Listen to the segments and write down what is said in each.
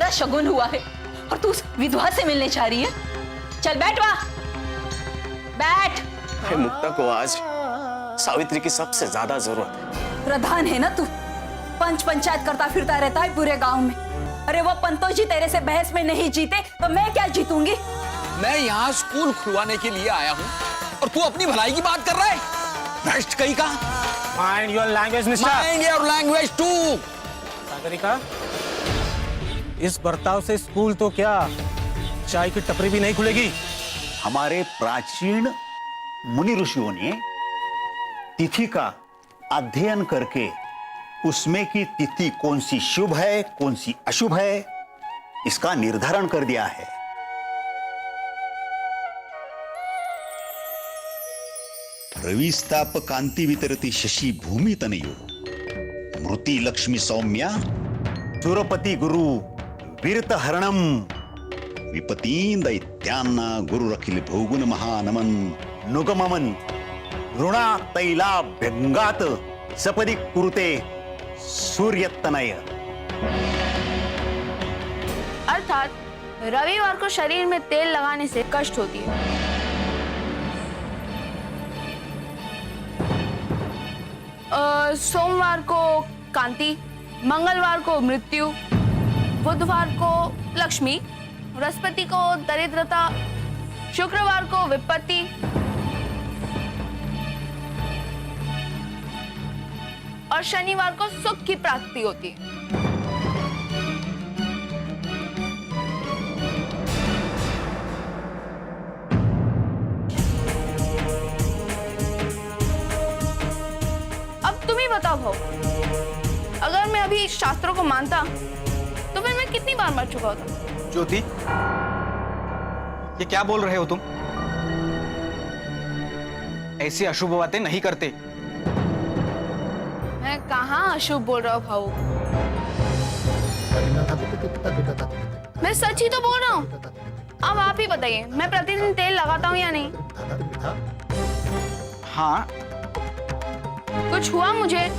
का शगुन हुआ है और तू उस विधवा से मिलने जा रही है। चल बैठ वहां, बैठ। मुक्ता को आज सावित्री की सबसे ज्यादा जरूरत है। प्रधान है ना तू, पंच पंचायत करता फिरता रहता है पूरे गांव में। अरे वो पंतो जी तेरे से बहस में नहीं जीते तो मैं क्या जीतूंगी? मैं यहाँ स्कूल खुलवाने के लिए आया हूँ और तू अपनी भलाई की बात कर रहा है। भ्रष्ट कहीं का। Mind your language, mister. Mind your language too. Sagarika, इस बर्ताव से स्कूल तो क्या, चाय की टपरी भी नहीं खुलेगी। हमारे प्राचीन मुनि ऋषियों ने तिथि का अध्ययन करके उसमें की तिथि कौन सी शुभ है कौन सी अशुभ है इसका निर्धारण कर दिया है। रविस्ताप कांति वितरती शशि भूमि तनयो मृति लक्ष्मी सौम्या सुरपति गुरु वीरत हरणम विपतीन दैत्यान्ना गुरु रखिल भोगुन महानमन नुगममन ऋणा तैलाभ्यंगात सपदि कुरुते सूर्यतनय। अर्थात रविवार को शरीर में तेल लगाने से कष्ट होती है। सोमवार को कांति, मंगलवार को मृत्यु, बुधवार को लक्ष्मी, बृहस्पति को दरिद्रता, शुक्रवार को विपत्ति, और शनिवार को सुख की प्राप्ति होती है। अब तुम ही बताओ भाऊ, अगर मैं अभी शास्त्रों को मानता तो फिर मैं कितनी बार मर चुका होता। ज्योति, ये क्या बोल रहे हो तुम? ऐसी अशुभ बातें नहीं करते। मैं कहाँ अशुभ बोल रहा हूँ भाऊ, मैं सच ही तो बोल रहा हूँ। अब आप ही बताइए, मैं प्रतिदिन तेल लगाता हूँ या नहीं? हाँ। कुछ हुआ मुझे?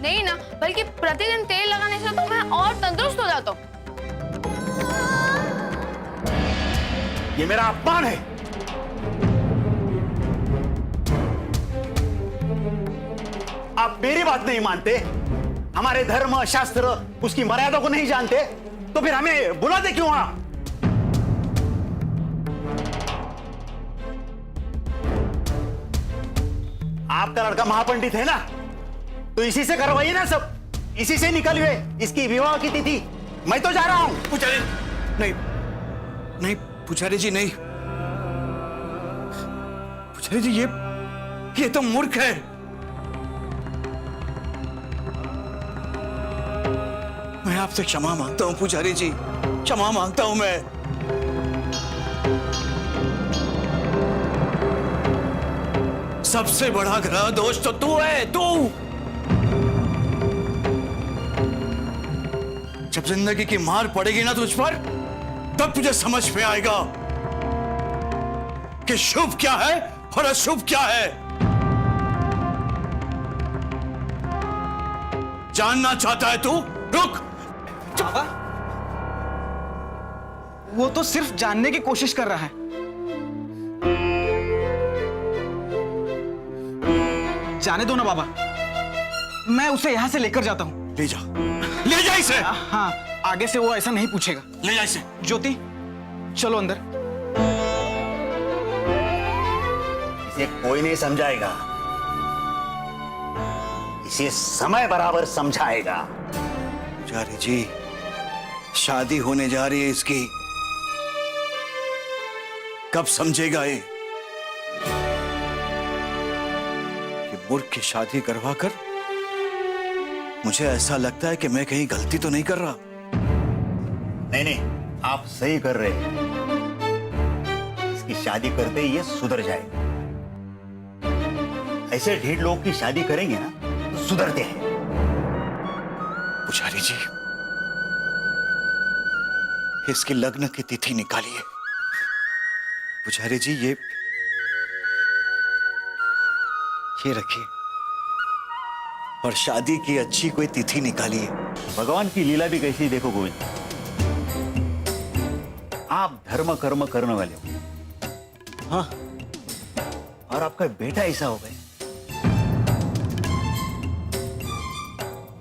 नहीं ना, बल्कि प्रतिदिन तेल लगाने से तो मैं और तंदुरुस्त हो जाता हूँ। ये मेरा अपमान है। आप मेरी बात नहीं मानते, हमारे धर्म शास्त्र उसकी मर्यादा को नहीं जानते, तो फिर हमें बुलाते क्यों आप? आपका लड़का महापंडित है ना, तो इसी से करवाइए ना सब, इसी से निकलिए इसकी विवाह की तिथि। मैं तो जा रहा हूं। पुजारी नहीं, नहीं पुजारी जी नहीं। पुजारी जी ये तो मूर्ख है। मैं आपसे क्षमा मांगता हूं पुजारी जी, क्षमा मांगता हूं मैं। सबसे बड़ा ग्रह दोष तो तू है, तू। जब जिंदगी की मार पड़ेगी ना तुझ पर, तब तुझे समझ में आएगा कि शुभ क्या है और अशुभ क्या है। जानना चाहता है तू? रुक। बाबा, वो तो सिर्फ जानने की कोशिश कर रहा है। जाने दो ना बाबा, मैं उसे यहां से लेकर जाता हूं। ले जा, ले जा इसे। हाँ, आगे से वो ऐसा नहीं पूछेगा। ले जा इसे। ज्योति, चलो अंदर। इसे कोई नहीं समझाएगा, इसे समय बराबर समझाएगा। पुजारी जी, शादी होने जा रही है इसकी, कब समझेगा ये मूर्ख की शादी करवा कर? मुझे ऐसा लगता है कि मैं कहीं गलती तो नहीं कर रहा। नहीं नहीं, आप सही कर रहे हैं। इसकी शादी करते ही ये सुधर जाएगा। ऐसे ढेर लोग की शादी करेंगे ना तो सुधरते हैं। पुजारी जी, इसकी लग्न की तिथि निकालिए। पुजारी जी, ये रखिए। और शादी की अच्छी कोई तिथि निकालिए। भगवान की लीला भी कैसी देखो गोविंद, आप धर्म कर्म करने वाले हो, हाँ, और आपका बेटा ऐसा हो गया।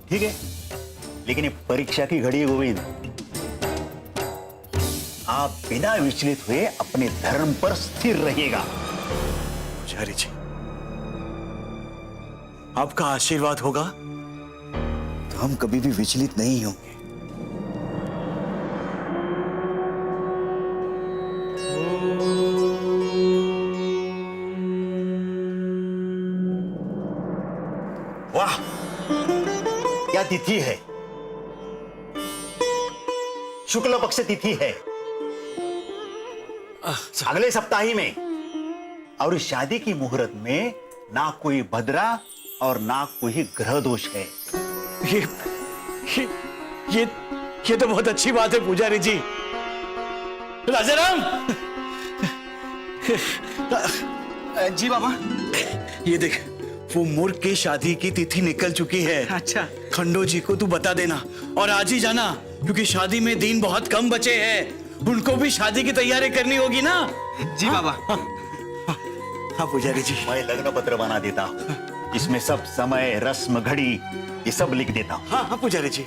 ठीक है, लेकिन ये परीक्षा की घड़ी है गोविंद, आप बिना विचलित हुए अपने धर्म पर स्थिर रहिएगा। पुजारी जी, आपका आशीर्वाद होगा तो हम कभी भी विचलित नहीं होंगे। वाह, क्या तिथि है, शुक्ल पक्ष तिथि है, अगले सप्ताह ही में। और इस शादी की मुहूर्त में ना कोई भद्रा और ना कोई ग्रह दोष है। ये तो बहुत अच्छी बात है पुजारी जी। राजाराम, जी बाबा। ये देख, वो मूर्ख की शादी की तिथि निकल चुकी है। अच्छा। खंडो जी को तू बता देना और आज ही जाना, क्योंकि शादी में दिन बहुत कम बचे हैं। उनको भी शादी की तैयारी करनी होगी ना। जी बाबा। हाँ पुजारी जी। मैं लग्न पत्र बना देता हूं, इसमें सब समय, रस्म, घड़ी ये सब लिख देता हूं। हाँ हाँ पुजारी जी।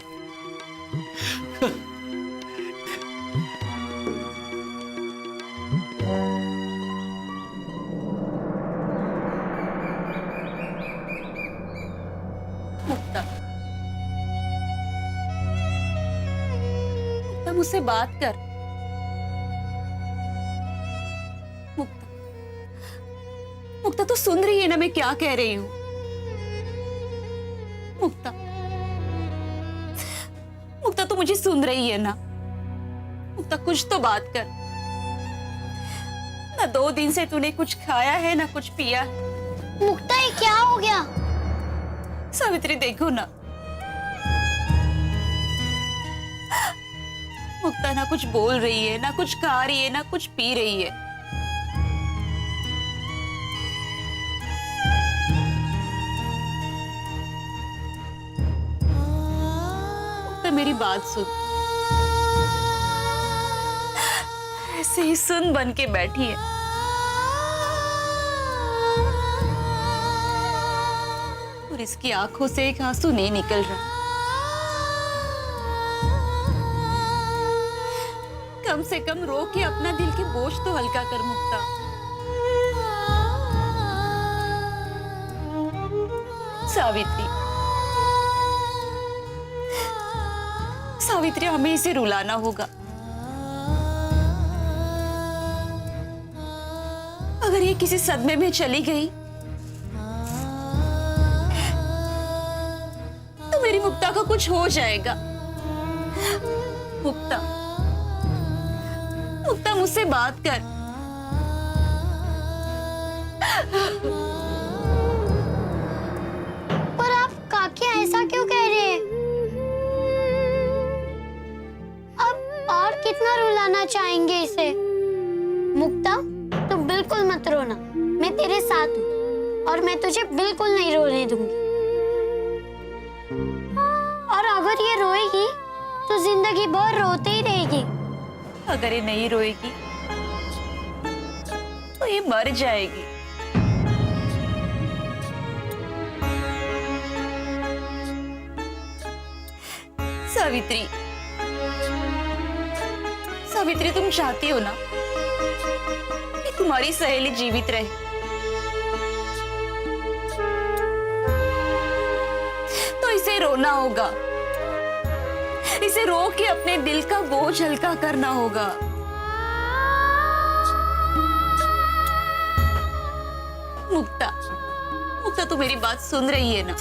मुक्ता, मुक्ता मुझसे बात कर। मुक्ता, मुक्ता तू सुन रही है ना मैं क्या कह रही हूं? मुक्ता, मुक्ता तू मुझे सुन रही है ना? मुक्ता कुछ तो बात कर ना। 2 दिन से तूने कुछ खाया है ना कुछ पिया है। मुक्ता ये क्या हो गया? सावित्री देखो ना, मुक्ता ना कुछ बोल रही है, ना कुछ खा रही है, ना कुछ पी रही है। मुक्ता मेरी बात सुन, ऐसे ही सुन बन के बैठी है। और इसकी आंखों से एक आंसू नहीं निकल रहा। कम से कम रो के अपना दिल के बोझ तो हल्का कर मुक्ता। सावित्री, सावित्री हमें इसे रुलाना होगा। अगर ये किसी सदमे में चली गई तो मेरी मुक्ता का कुछ हो जाएगा। मुक्ता, मुक्ता मुझसे बात कर। पर आप काकी ऐसा क्यों कह रहे हैं? अब और कितना रुलाना चाहेंगे इसे? मुक्ता तू बिल्कुल मत रोना, मैं तेरे साथ हूँ और मैं तुझे बिल्कुल नहीं रोने दूंगी। और अगर ये रोएगी तो जिंदगी भर रोते ही रहेगी। अगर ये नहीं रोएगी तो ये मर जाएगी। सावित्री, सावित्री तुम चाहती हो ना कि तुम्हारी सहेली जीवित रहे? तो इसे रोना होगा, इसे रो के अपने दिल का बोझ हल्का करना होगा। मुक्ता, मुक्ता तू मेरी बात सुन रही है ना?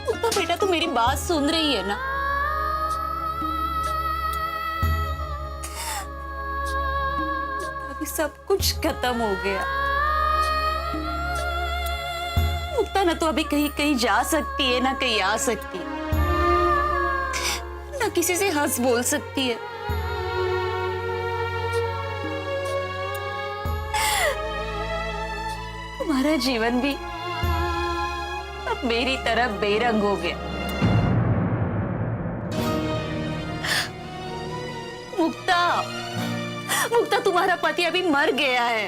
मुक्ता बेटा तू मेरी बात सुन रही है ना? सब कुछ खत्म हो गया। मुक्ता ना तो अभी कहीं कहीं जा सकती है ना कहीं आ सकती। ना किसी से हंस बोल सकती है। तुम्हारा जीवन भी अब मेरी तरह बेरंग हो गया। मुक्ता, मुक्ता तुम्हारा पति अभी मर गया है।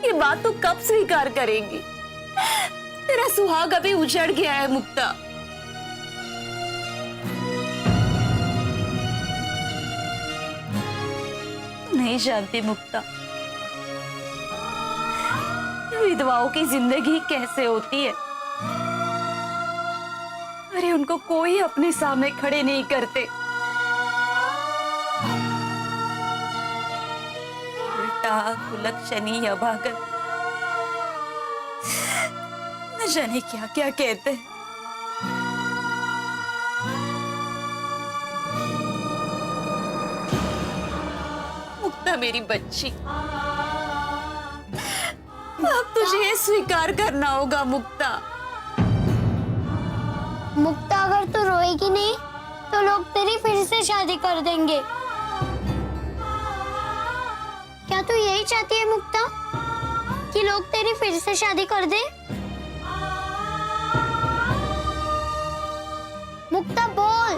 ये बात तो कब स्वीकार करेंगी? तेरा सुहाग अभी उजड़ गया है मुक्ता। नहीं जानती मुक्ता, विधवाओं की जिंदगी कैसे होती है। अरे उनको कोई अपने सामने खड़े नहीं करते, उल्टा कुलक्षणी अभागन न जाने क्या क्या कहते हैं। मुक्ता मेरी बच्ची, अब तुझे ये स्वीकार करना होगा मुक्ता। मुक्ता, अगर तू रोएगी नहीं तो लोग तेरी फिर से शादी कर देंगे। क्या तू यही चाहती है मुक्ता, कि लोग तेरी फिर से शादी कर दे? मुक्ता बोल,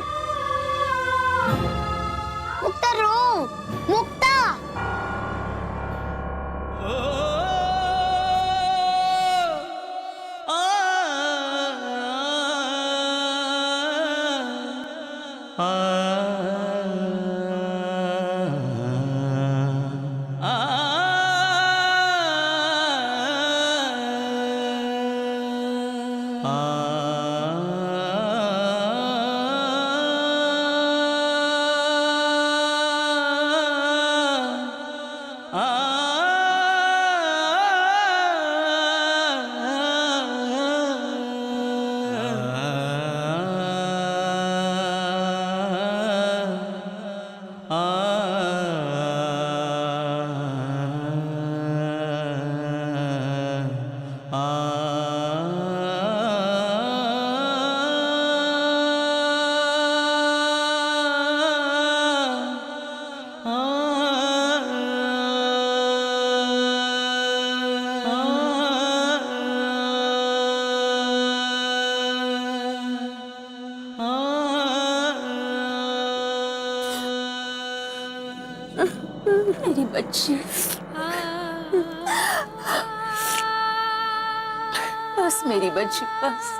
मुक्ता रो, मुक्ता। मेरी बच्ची, बस मेरी बच्ची, बस।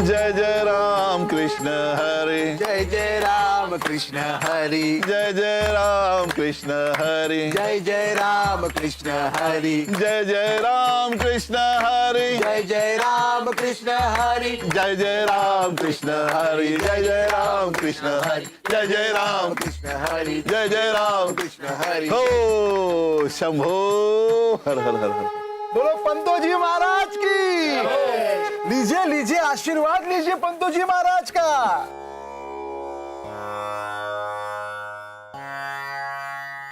जय जय राम कृष्ण हरे, जय जय राम कृष्ण हरि, जय जय राम कृष्ण हरे, जय जय राम कृष्ण हरि, जय जय राम कृष्ण हरे, जय जय राम कृष्ण हरि, जय जय राम कृष्ण हरे, जय जय राम कृष्ण हरे, जय जय राम कृष्ण हरि, जय जय राम कृष्ण हरि। हो शंभो हर हर हर हर। बोलो पंतो जी महाराज की। लीजिए लीजिए आशीर्वाद लीजिए पंतो जी महाराज का।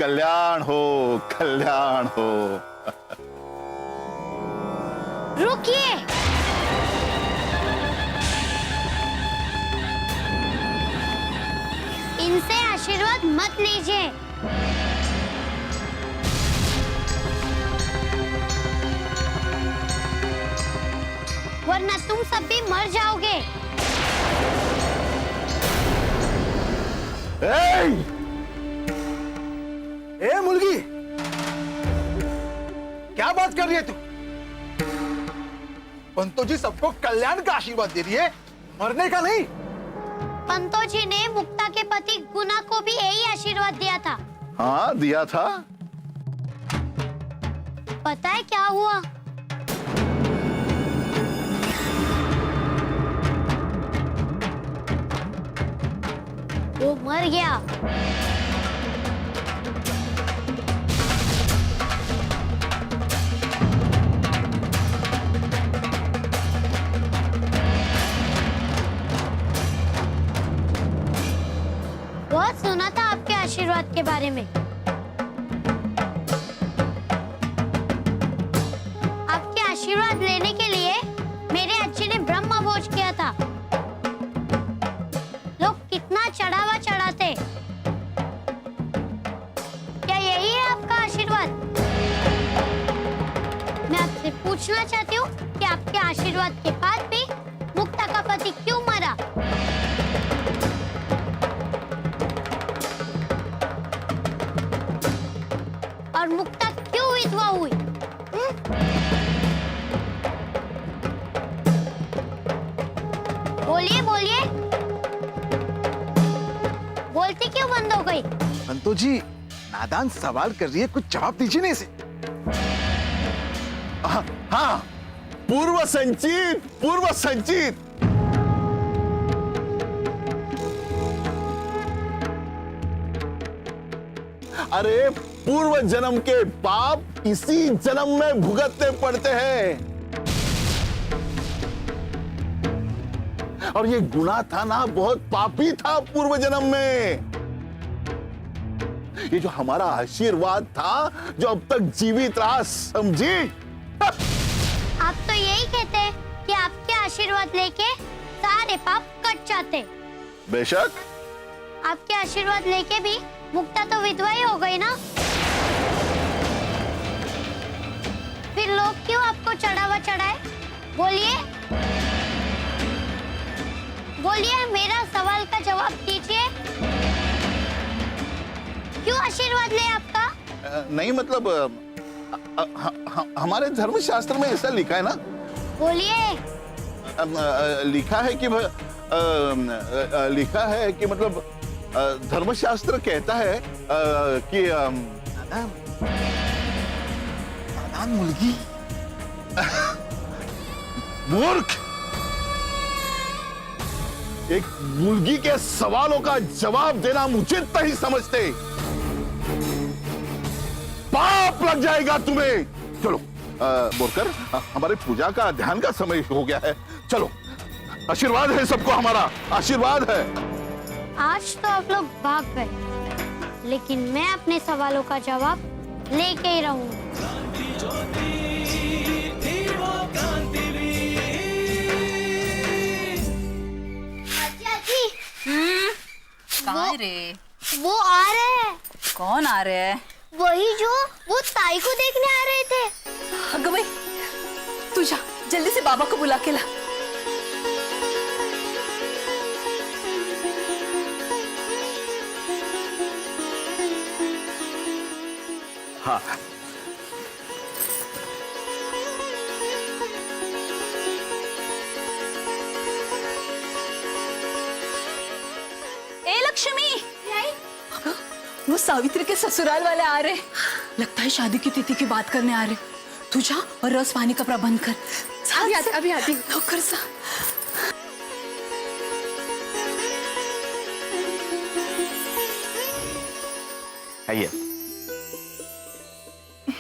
कल्याण हो, कल्याण हो। रुकिए, इनसे आशीर्वाद मत लीजिए। वरना तुम सब भी मर जाओगे। ए मुलगी, क्या बात कर रही है तू? पंतो जी सबको कल्याण का आशीर्वाद दे रही है, मरने का नहीं। पंतो जी ने मुक्ता के पति गुना को भी यही आशीर्वाद दिया था। हाँ दिया था। पता है क्या हुआ? वो मर गया। बहुत सुना था आपके आशीर्वाद के बारे में। आपके आशीर्वाद लेने के लिए मेरे अच्छे ने ब्रह्म भोज किया था। लोग कितना चढ़ावा चढ़ाते। क्या यही है आपका आशीर्वाद? मैं आपसे पूछना चाहती हूँ कि आपके आशीर्वाद के बाद भी मुक्ता का पति क्यों मरा? और मुक्ता क्यों विधवा हुई? बोलिए बोलिए, बोलती क्यों बंद हो गई? पंतो जी नादान सवाल कर रही है, कुछ जवाब दीजिए ना इसे। हाँ, पूर्व संचित, पूर्व संचित। अरे पूर्व जन्म के पाप इसी जन्म में भुगतने पड़ते हैं। और ये गुनाह था ना, बहुत पापी था पूर्व जन्म में। ये जो हमारा आशीर्वाद था, जो अब तक जीवित रहा, समझी? आप तो यही कहते हैं कि आपके आशीर्वाद लेके सारे पाप कट जाते। बेशक। आपके आशीर्वाद लेके भी मुक्ता तो विधवा ही हो गई ना। फिर लोग क्यों आपको चढ़ावा चढ़ाए? बोलिए बोलिए, मेरा सवाल का जवाब दीजिए। क्यों आशीर्वाद ले आपका? नहीं मतलब हमारे धर्मशास्त्र में ऐसा लिखा है ना। बोलिए। लिखा है कि लिखा है कि मतलब धर्मशास्त्र कहता है कि नादान मुलगी। मूर्ख, एक मुर्गी के सवालों का जवाब देना उचित नहीं समझते। पाप लग जाएगा तुम्हें। चलो बोलकर हमारे पूजा का ध्यान का समय हो गया है। चलो, आशीर्वाद है सबको, हमारा आशीर्वाद है। आज तो आप लोग भाग गए, लेकिन मैं अपने सवालों का जवाब लेके ही रहूंगा। कहाँ रे? वो आ रहे हैं। कौन आ रहे हैं? वही जो वो ताई को देखने आ रहे थे। अगं भाई, तू जा जल्दी से बाबा को बुला के ला। हाँ, ए लक्ष्मी, अगं, वो सावित्री के ससुराल वाले आ रहे। लगता है शादी की तिथि की बात करने आ रहे। तू जा और रस पानी का प्रबंध कर। अभी आती नौकर सा। आइए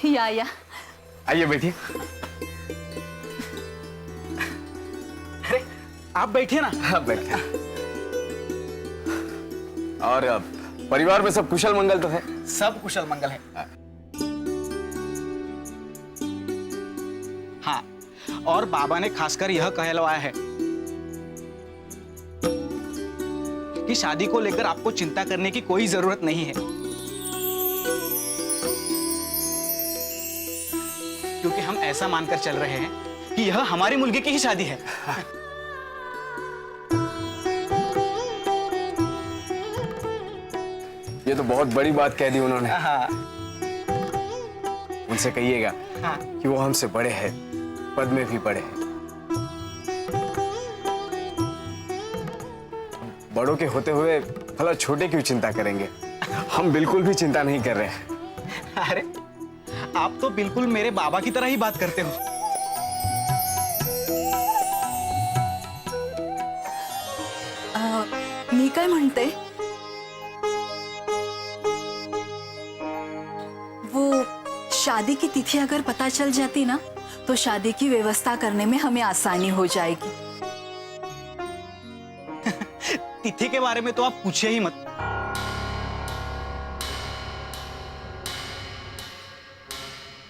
या आइए बैठिए। अरे आप बैठिए ना। हाँ बैठिए। और अब परिवार में सब कुशल मंगल तो है? सब कुशल मंगल है। हाँ, और बाबा ने खासकर यह कहलवाया है कि शादी को लेकर आपको चिंता करने की कोई जरूरत नहीं है, क्योंकि हम ऐसा मानकर चल रहे हैं कि यह हमारी मुलगी की ही शादी है। ये तो बहुत बड़ी बात कह दी उन्होंने। हाँ। उनसे कहिएगा हाँ। कि वो हमसे बड़े हैं, पद में भी बड़े हैं। बड़ों के होते हुए भला छोटे क्यों चिंता करेंगे? हम बिल्कुल भी चिंता नहीं कर रहे हैं। अरे आप तो बिल्कुल मेरे बाबा की तरह ही बात करते हो। मी काय म्हणते, वो शादी की तिथि अगर पता चल जाती ना, तो शादी की व्यवस्था करने में हमें आसानी हो जाएगी। तिथि के बारे में तो आप पूछिए ही मत।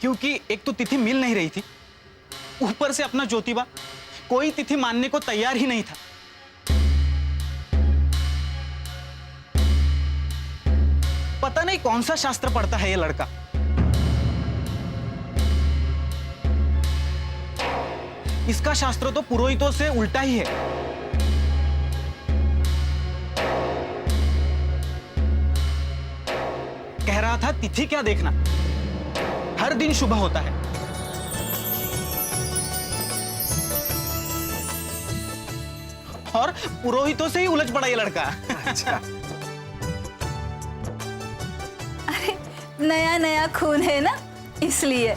क्योंकि एक तो तिथि मिल नहीं रही थी, ऊपर से अपना ज्योतिबा कोई तिथि मानने को तैयार ही नहीं था। पता नहीं कौन सा शास्त्र पढ़ता है ये लड़का। इसका शास्त्र तो पुरोहितों से उल्टा ही है। कह रहा था तिथि क्या देखना, हर दिन शुभ होता है। और पुरोहितों से ही उलझ पड़ा ये लड़का। अच्छा, नया नया खून है ना, इसलिए।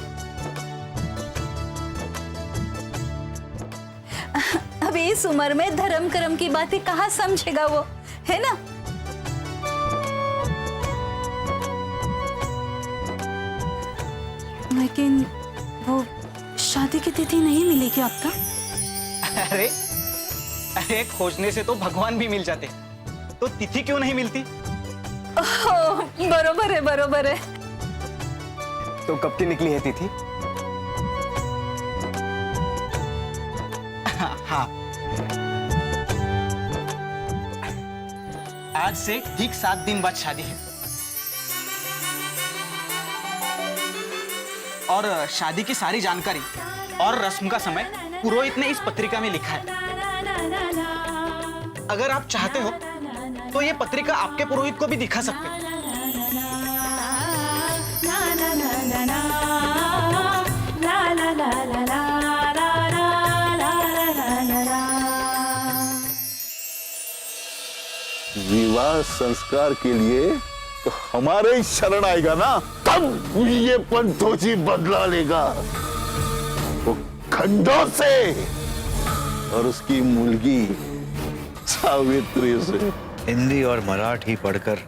अब इस उम्र में धर्म कर्म की बातें कहाँ समझेगा वो, है ना? लेकिन वो शादी की तिथि नहीं मिलेगी आपका? अरे अरे खोजने से तो भगवान भी मिल जाते, तो तिथि क्यों नहीं मिलती? ओह, बरोबर है, बरोबर है। तो कब की निकली है तिथि? हाँ, आज से ठीक 7 दिन बाद शादी है। और शादी की सारी जानकारी और रस्म का समय पुरोहित ने इस पत्रिका में लिखा है। अगर आप चाहते हो तो ये पत्रिका आपके पुरोहित को भी दिखा सकते हैं। विवाह संस्कार के लिए तो हमारे ही शरण आएगा ना, तब ये पंतोजी बदला लेगा, वो खंडों से और उसकी मुलगी सावित्री से। हिंदी और मराठी पढ़कर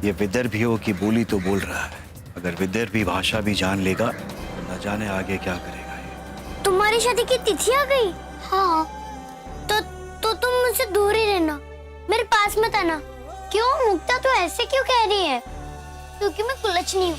ये विदर्भियों की बोली तो बोल रहा है। अगर विदर्भी भाषा भी जान लेगा तो न जाने आगे क्या करेगा ये। तुम्हारी शादी की तिथि आ गई? हाँ, तो तुम मुझसे दूर ही रहना, मेरे पास मत आना। क्यों मुक्ता, तो ऐसे क्यों कह रही है? क्योंकि मैं कुलच्छनी हूँ।